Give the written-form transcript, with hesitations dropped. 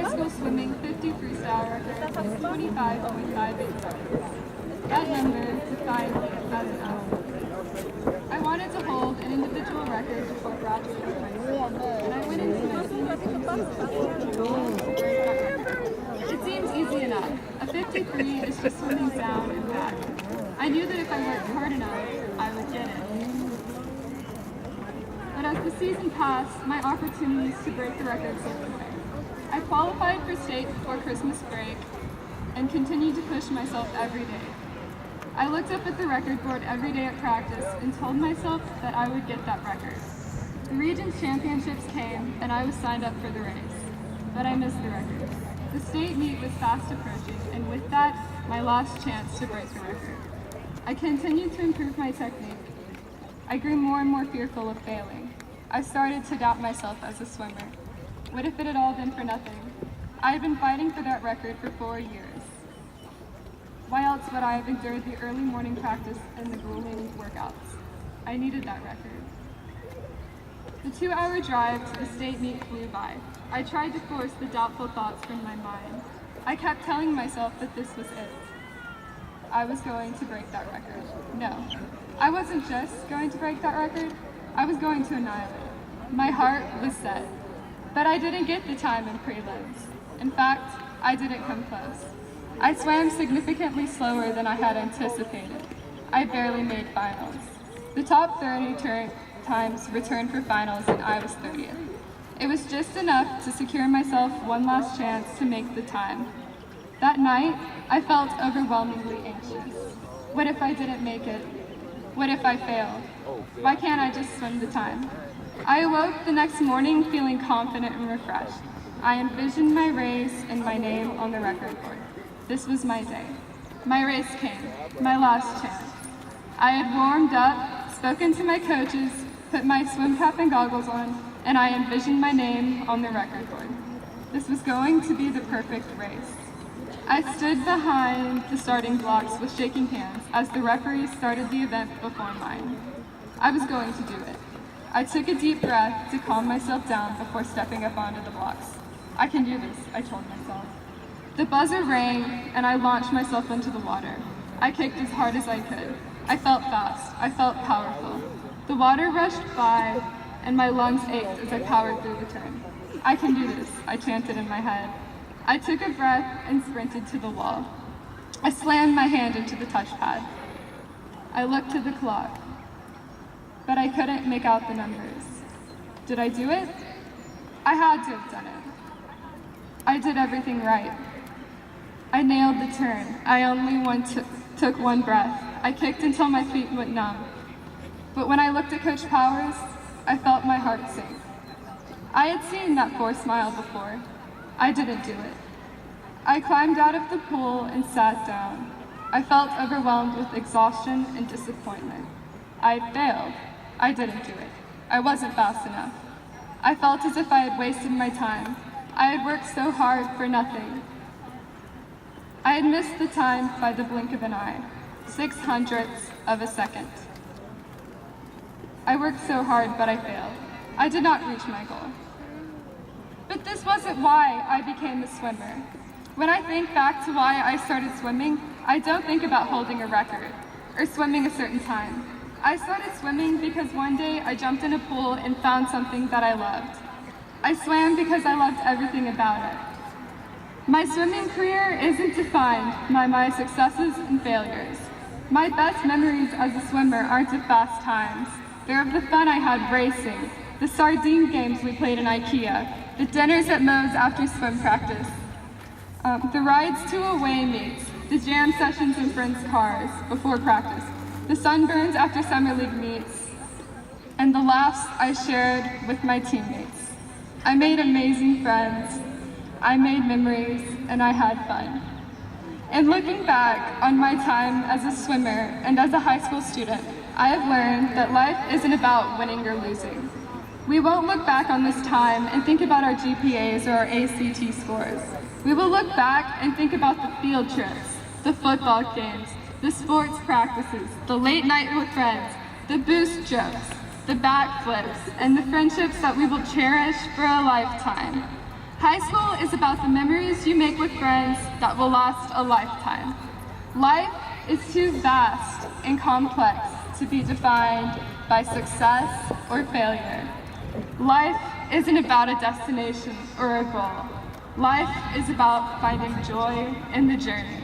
high school swimming 50 freestyle record was 25.58 seconds. That number defined me as an athlete. I wanted to hold an individual record before graduating high school, and I went into my senior It seems easy enough. A 53 is just swimming down and back. I knew that if I worked hard enough, I would get it. But as the season passed, my opportunities to break the record slipped away. I qualified for state before Christmas break and continued to push myself every day. I looked up at the record board every day at practice and told myself that I would get that record. The Regions Championships came and I was signed up for the race, but I missed the record. The state meet was fast approaching, and with that, my last chance to break the record. I continued to improve my technique. I grew more and more fearful of failing. I started to doubt myself as a swimmer. What if it had all been for nothing? I had been fighting for that record for 4 years. Why else would I have endured the early morning practice and the grueling workouts? I needed that record. The 2-hour drive to the state meet flew by. I tried to force the doubtful thoughts from my mind. I kept telling myself that this was it. I was going to break that record. No, I wasn't just going to break that record. I was going to annihilate it. My heart was set. But I didn't get the time in prelims. In fact, I didn't come close. I swam significantly slower than I had anticipated. I barely made finals. The top 30 times returned for finals and I was 30th. It was just enough to secure myself one last chance to make the time. That night, I felt overwhelmingly anxious. What if I didn't make it? What if I failed? Why can't I just swim the time? I awoke the next morning feeling confident and refreshed. I envisioned my race and my name on the record board. This was my day. My race came, my last chance. I had warmed up, spoken to my coaches, put my swim cap and goggles on, and I envisioned my name on the record board. This was going to be the perfect race. I stood behind the starting blocks with shaking hands as the referee started the event before mine. I was going to do it. I took a deep breath to calm myself down before stepping up onto the blocks. I can do this, I told myself. The buzzer rang and I launched myself into the water. I kicked as hard as I could. I felt fast, I felt powerful. The water rushed by and my lungs ached as I powered through the turn. I can do this, I chanted in my head. I took a breath and sprinted to the wall. I slammed my hand into the touchpad. I looked to the clock, but I couldn't make out the numbers. Did I do it? I had to have done it. I did everything right. I nailed the turn. I only took one breath. I kicked until my feet went numb. But when I looked at Coach Powers, I felt my heart sink. I had seen that forced smile before. I didn't do it. I climbed out of the pool and sat down. I felt overwhelmed with exhaustion and disappointment. I had failed. I didn't do it. I wasn't fast enough. I felt as if I had wasted my time. I had worked so hard for nothing. I had missed the time by the blink of an eye, 6/100 of a second. I worked so hard, but I failed. I did not reach my goal. But this wasn't why I became a swimmer. When I think back to why I started swimming, I don't think about holding a record or swimming a certain time. I started swimming because one day I jumped in a pool and found something that I loved. I swam because I loved everything about it. My swimming career isn't defined by my successes and failures. My best memories as a swimmer aren't the fast times. They're of the fun I had racing, the sardine games we played in IKEA, the dinners at Moe's after swim practice, the rides to away meets, the jam sessions in friends' cars before practice, the sunburns after summer league meets, and the laughs I shared with my teammates. I made amazing friends, I made memories, and I had fun. And looking back on my time as a swimmer and as a high school student, I have learned that life isn't about winning or losing. We won't look back on this time and think about our GPAs or our ACT scores. We will look back and think about the field trips, the football games, the sports practices, the late night with friends, the boost jokes, the backflips, and the friendships that we will cherish for a lifetime. High school is about the memories you make with friends that will last a lifetime. Life is too vast and complex to be defined by success or failure. Life isn't about a destination or a goal. Life is about finding joy in the journey.